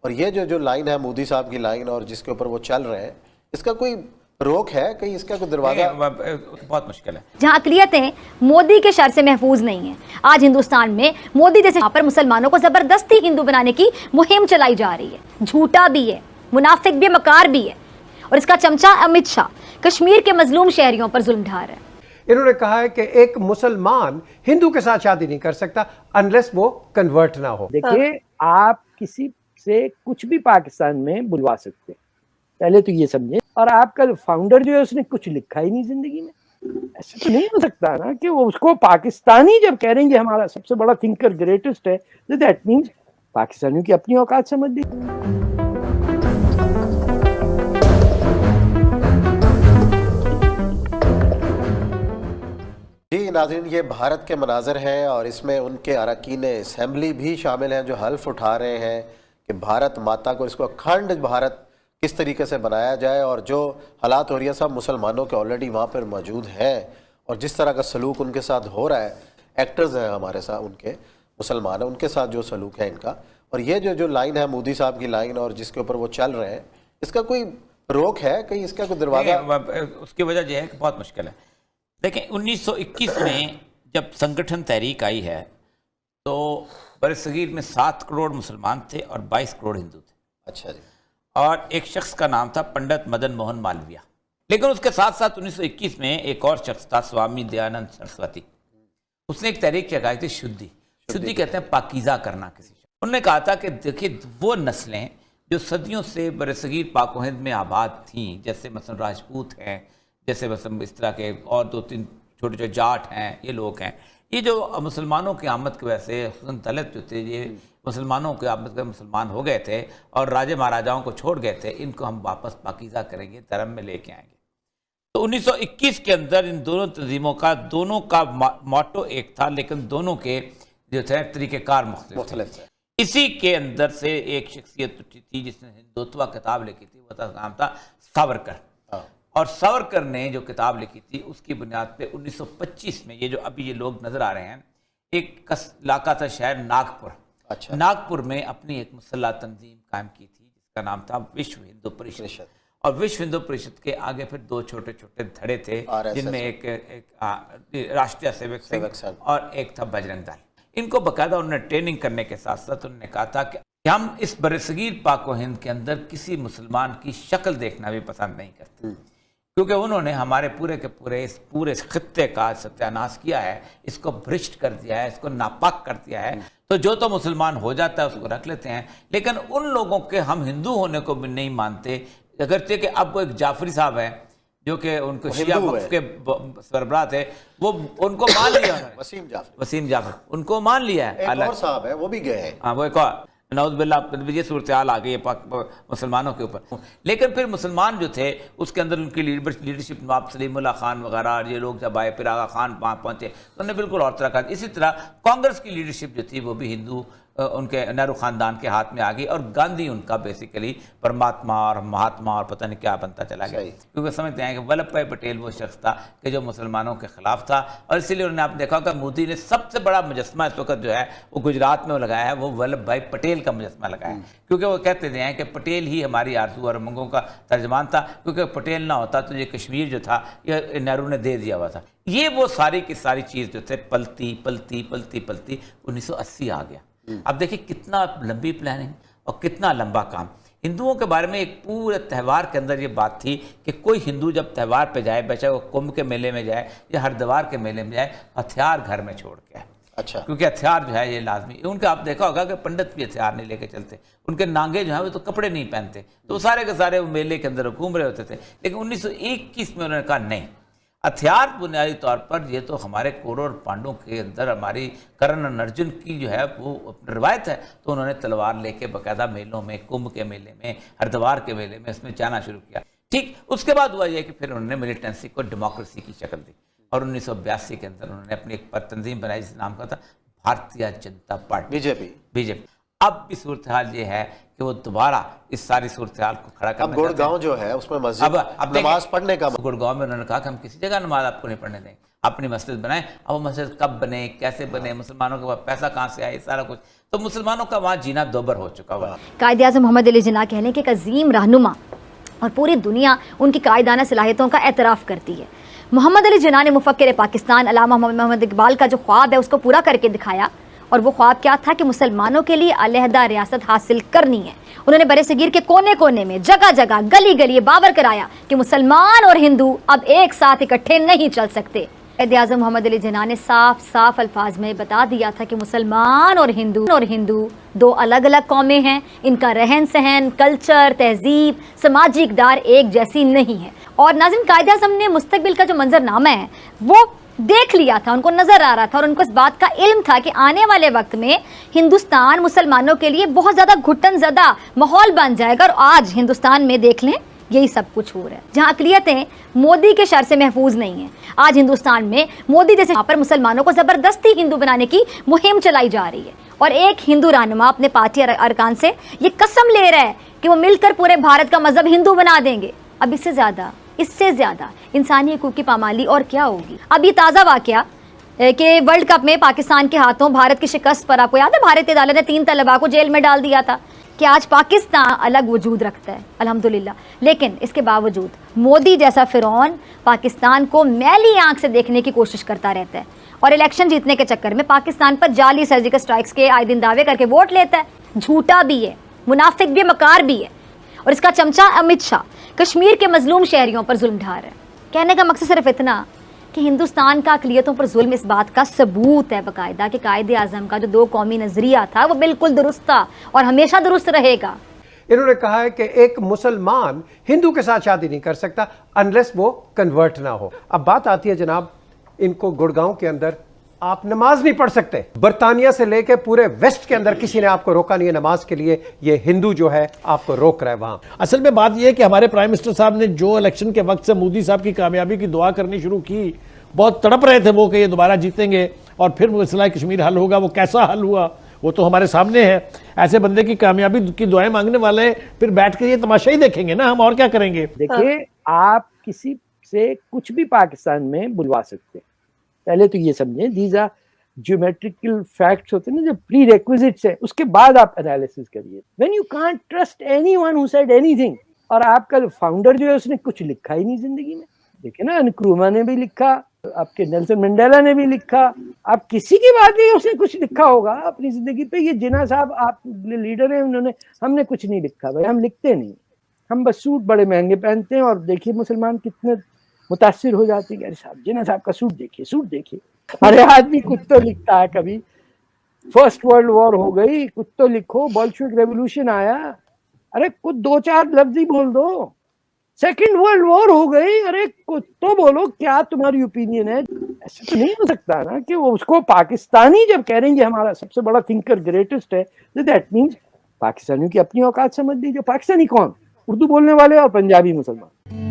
और ये जो लाइन है मोदी साहब की लाइन और जिसके ऊपर वो चल रहे हैं, इसका कोई रोक है? कहीं इसका कोई दरवाजा? बहुत मुश्किल है। जहां अकलियतें मोदी के शर से महफूज नहीं है, आज हिंदुस्तान में मोदी जैसे यहाँ पर मुसलमानों को जबरदस्ती हिंदू बनाने की मुहिम चलाई जा रही है। झूठा भी है, मुनाफिक भी, मकार भी है, और इसका चमचा अमित शाह कश्मीर के मजलूम शहरियों पर जुल्म ढा रहा है। इन्होंने कहा है कि एक मुसलमान हिंदू के साथ शादी नहीं कर सकता अनलेस वो कन्वर्ट ना हो। देखिए, आप किसी से कुछ भी पाकिस्तान में बुलवा सकते हैं, पहले तो ये समझे। और आपका फाउंडर जो है उसने कुछ लिखा ही नहीं जिंदगी में। ऐसा तो नहीं हो सकता ना कि वो उसको पाकिस्तानी जब कह रहे हैं हमारा सबसे बड़ा थिंकर ग्रेटेस्ट है, तो दैट मीन्स पाकिस्तानियों की अपनी औकात समझ ली। जी नाज़रीन, ये भारत के मनाज़र हैं और इसमें उनके अरकान असेंबली भी शामिल हैं जो हल्फ उठा रहे हैं कि भारत माता को, इसको अखंड भारत किस तरीके से बनाया जाए। और जो हालात हो रही है सब मुसलमानों के ऑलरेडी वहाँ पर मौजूद हैं और जिस तरह का सलूक उनके साथ हो रहा है, एक्टर्स हैं हमारे साथ, उनके मुसलमान हैं, उनके साथ जो सलूक है इनका, और ये जो लाइन है मोदी साहब की लाइन और जिसके ऊपर वो चल रहे हैं, इसका कोई रोक है? कहीं इसका कोई दरवाजा? उसकी वजह यह है कि बहुत मुश्किल है। देखें, 1921 में जब संगठन तहरीक आई है तो बरसगीर में 7 करोड़ मुसलमान थे और 22 करोड़ हिंदू थे। अच्छा जी। और एक शख्स का नाम था पंडित मदन मोहन मालवीय। लेकिन उसके साथ साथ 1921 में एक और शख्स था, स्वामी दयानंद सरस्वती। उसने एक तहरीक चलाई थी, शुद्धि कहते हैं पाकीज़ा करना किसी। उन्होंने कहा था कि देखिए, वो नस्लें जो सदियों से बरसगीर पाक व हिंद में आबाद थीं, जैसे मसलन राजपूत हैं, जैसे मतलब इस तरह के और 2-3 छोटे छोटे जाट हैं, ये लोग हैं, ये जो मुसलमानों की आमद की वजह से दलित जो थे, ये मुसलमानों के आमद के मुसलमान हो गए थे और राजे महाराजाओं को छोड़ गए थे, इनको हम वापस पाकीज़ा करेंगे, धर्म में लेके आएंगे। तो 1921 के अंदर इन दोनों तंजीमों का मोटो एक था, लेकिन दोनों के जो थे तरीक़ेकार मुख्तलिफ थे। इसी के अंदर से एक शख्सियत थी जिसने हिंदुत्व किताब लिखी थी, वो नाम था सावरकर। और सावरकर ने जो किताब लिखी थी उसकी बुनियाद पे 1925 में ये जो अभी ये लोग नजर आ रहे हैं, एक इलाका था शहर नागपुर। अच्छा। नागपुर में अपनी एक मुसल्लह तंजीम कायम की थी जिसका नाम था विश्व हिंदू परिषद। और विश्व हिंदू परिषद के आगे फिर 2 छोटे छोटे धड़े थे, जिनमें एक राष्ट्रीय सेवक संघ और एक था बजरंग दल। इनको बाकायदा उन्होंने ट्रेनिंग करने के साथ साथ उन्होंने कहा था कि हम इस बरसगीर पाक व हिंद के अंदर किसी मुसलमान की शक्ल देखना भी पसंद नहीं करते, क्योंकि उन्होंने हमारे पूरे के पूरे इस पूरे खित्ते का सत्यानाश किया है, इसको भ्रष्ट कर दिया है, इसको नापाक कर दिया है। तो जो तो मुसलमान हो जाता है उसको रख लेते हैं, लेकिन उन लोगों के हम हिंदू होने को भी नहीं मानते। अगरचे कि अब वो एक जाफरी साहब हैं जो कि उनको शिया वक्फ के सरबराह थे, वो उनको मान लिया वसीम जाफर उनको मान लिया है। एक और साहब है वो भी गए हैं। हाँ, वो एक और नौज़बिल्ला ये सूरत हाल आ गई है मुसलमानों के ऊपर। लेकिन फिर मुसलमान जो थे उसके अंदर उनकी लीडरशिप नवाब सलीमुल्लाह खान वगैरह और ये लोग जब आए, फिर आगा खान वहाँ पहुँचे तो उन्होंने बिल्कुल और तरह का। इसी तरह कांग्रेस की लीडरशिप जो थी वो भी हिंदू, उनके नेहरू ख़ानदान के हाथ में आ गई और गांधी उनका बेसिकली परमात्मा और महात्मा और पता नहीं क्या बनता चला गया, क्योंकि समझते हैं कि वल्लभ भाई पटेल वो शख्स था कि जो मुसलमानों के ख़िलाफ़ था। और इसीलिए उन्होंने आप देखा कि मोदी ने सबसे बड़ा मुजस्मा इस वक्त जो है वो गुजरात में लगाया है, वो वल्लभ भाई पटेल का मुजस्मा लगाया है, क्योंकि वो कहते थे कि पटेल ही हमारी आरज़ू और उमंगों का तर्जमान था, क्योंकि पटेल ना होता तो ये कश्मीर जो था ये नेहरू ने दे दिया हुआ था। ये वो सारी की सारी चीज़ जो थे पलती 1980 आ गया। अब देखिए कितना लंबी प्लानिंग और कितना लंबा काम। हिंदुओं के बारे में एक पूरे त्यौहार के अंदर ये बात थी कि कोई हिंदू जब त्यौहार पे जाए, बेचारे वो कुंभ के मेले में जाए या हरिद्वार के मेले में जाए, हथियार घर में छोड़ के आए। अच्छा। क्योंकि हथियार जो है ये लाजमी। उनका आप देखा होगा कि पंडित भी हथियार नहीं लेके चलते, उनके नांगे जो है वो तो कपड़े नहीं पहनते, तो सारे के सारे वो मेले के अंदर घूम रहे होते थे। लेकिन 1921 में उन्होंने कहा नहीं, हथियार बुनियादी तौर पर ये तो हमारे कौरव और पांडवों के अंदर हमारी कर्ण और अर्जुन की जो है वो रवायत है। तो उन्होंने तलवार लेके बाकायदा मेलों में, कुंभ के मेले में, हरिद्वार के मेले में इसमें जाना शुरू किया। ठीक उसके बाद हुआ यह कि फिर उन्होंने मिलिटेंसी को डेमोक्रेसी की शक्ल दी और 1982 के अंदर उन्होंने अपनी एक तंजीम बनाई जिस नाम का था भारतीय जनता पार्टी, बीजेपी। अब भी सूरत हाल ये है कि वो दोबारा इस सारी सूरत हाल को खड़ा करना। गुड़गांव जो है उसमें मस्जिद अब नमाज पढ़ने का, गुड़गांव में उन्होंने कहा कि हम किसी जगह नमाज आपको नहीं पढ़ने देंगे। अपनी मस्जिद बनाए। अब वो मस्जिद कब बने, कैसे बने, मुसलमानों के पास पैसा कहाँ से आए, सारा कुछ, तो मुसलमानों का वहाँ जीना दोबर हो चुका हुआ। कायद आज़म मोहम्मद अली जिन्ना कहने के एक अजीम रहनुमा और पूरी दुनिया उनकी कायदाना सलाहियतों का एतराफ़ करती है। मोहम्मद अली जिन्ना ने मुफक्किर पाकिस्तान अल्लामा मोहम्मद इकबाल का जो ख्वाब है उसको पूरा करके दिखाया। और वो ख्वाब क्या था कि मुसलमानों के लिए अलहदा रियासत हासिल करनी है। उन्होंने बरे सगीर के कोने कोने में, जगह जगह, गली गली बावर कराया कि मुसलमान और हिंदू अब एक साथ इकट्ठे नहीं चल सकते। कायद आज़म मोहम्मद अली जिन्ना ने साफ साफ अल्फाज में बता दिया था कि मुसलमान और हिंदू दो अलग अलग कौमें हैं। इनका रहन सहन, कल्चर, तहजीब, समाजी इक़दार एक जैसी नहीं है। और नाज़रीन, कायद आज़म ने मुस्तकबिल का जो मंजरनामा है वो देख लिया था, उनको नजर आ रहा था और उनको इस बात का इल्म था कि आने वाले वक्त में हिंदुस्तान मुसलमानों के लिए बहुत ज्यादा घुटन ज़दा माहौल बन जाएगा। और आज हिंदुस्तान में देख लें, यही सब कुछ हो रहा है। जहां अक़लियतें मोदी के शर से महफूज नहीं है, आज हिंदुस्तान में मोदी जैसे पर मुसलमानों को जबरदस्ती हिंदू बनाने की मुहिम चलाई जा रही है। और एक हिंदू रहनुमा अपने पार्टी अरकान से ये कसम ले रहा है कि वो मिलकर पूरे भारत का मजहब हिंदू बना देंगे। अब इससे ज्यादा इंसानी हकूक़ की पामाली और क्या होगी। अब ये ताज़ा वाकया कि वर्ल्ड कप में पाकिस्तान के हाथों भारत की शिकस्त पर, आपको याद है भारतीय अदालत ने 3 तलबा को जेल में डाल दिया था, कि आज पाकिस्तान अलग वजूद रखता है अल्हम्दुलिल्लाह। लेकिन इसके बावजूद मोदी जैसा फिरौन पाकिस्तान को मैली आंख से देखने की कोशिश करता रहता है और इलेक्शन जीतने के चक्कर में पाकिस्तान पर जाली सर्जिकल स्ट्राइक्स के आए दिन दावे करके वोट लेता है। झूठा भी है, मुनाफिक भी, मकार भी है। और इसका चमचा अमित शाह कश्मीर के मजलूम शहरियों पर जुल्म ढा रहा है। कहने का मकसद सिर्फ इतना कि हिंदुस्तान का अक़लियतों पर जुल्म इस बात का सबूत है बाकायदा कि कायद आज़म का जो 2 कौमी नजरिया था वो बिल्कुल दुरुस्त था और हमेशा दुरुस्त रहेगा। इन्होंने कहा है कि एक मुसलमान हिंदू के साथ शादी नहीं कर सकता अनलेस वो कन्वर्ट ना हो। अब बात आती है जनाब, इनको गुड़गांव के अंदर आप नमाज नहीं पढ़ सकते। बरतानिया से लेकर पूरे वेस्ट के अंदर किसी ने आपको रोका नहीं है नमाज के लिए, ये हिंदू जो है आपको रोक रहा है वहां। असल में बात यह है कि हमारे प्राइम मिनिस्टर साहब ने जो इलेक्शन के वक्त से मोदी साहब की कामयाबी की दुआ करनी शुरू की, बहुत तड़प रहे थे वो कि ये दोबारा जीतेंगे और फिर मसला कश्मीर हल होगा। वो कैसा हल हुआ वो तो हमारे सामने है। ऐसे बंदे की कामयाबी की दुआएं मांगने वाले फिर बैठ कर ये तमाशा ही देखेंगे ना, हम और क्या करेंगे। देखिए, आप किसी से कुछ भी पाकिस्तान में बुलवा सकते हैं, पहले तो ये समझें दीज आर ज्योमेट्रिकल फैक्ट्स होते हैं ना, जो प्री रिक्विजिट्स है, उसके बाद आप एनालिसिस करिए। When you can't trust anyone who said anything, और आपका फाउंडर जो है उसने कुछ लिखा ही नहीं जिंदगी में। देखिए ना, नक्रूमा ने भी लिखा, आपके नेल्सन मंडेला ने भी लिखा, आप किसी की बात नहीं उसने कुछ लिखा होगा अपनी जिंदगी पे। ये जिन्ना साहब आप लीडर हैं, उन्होंने, हमने कुछ नहीं लिखा भाई, हम लिखते नहीं, हम बस सूट बड़े महंगे पहनते हैं। और देखिए मुसलमान कितने मुतासिर हो जाते हैं, अरे साहब जिन्ना साहब का सूट देखिए। अरे आदमी कुछ तो लिखता है, कभी फर्स्ट वर्ल्ड वॉर हो गई कुछ तो लिखो, बोल्शेविक रेवोल्यूशन आया, अरे कुछ 2-4 लफ्ज ही बोल दो। सेकेंड वर्ल्ड वॉर हो गई, अरे कुछ तो बोलो, क्या तुम्हारी ओपिनियन है। ऐसा तो नहीं हो सकता ना कि वो उसको पाकिस्तानी जब कह रहे हमारा सबसे बड़ा थिंकर ग्रेटेस्ट है, तो दैट मीन्स पाकिस्तानियों की अपनी औकात समझ लीजिए। पाकिस्तानी कौन? उर्दू बोलने वाले और पंजाबी मुसलमान।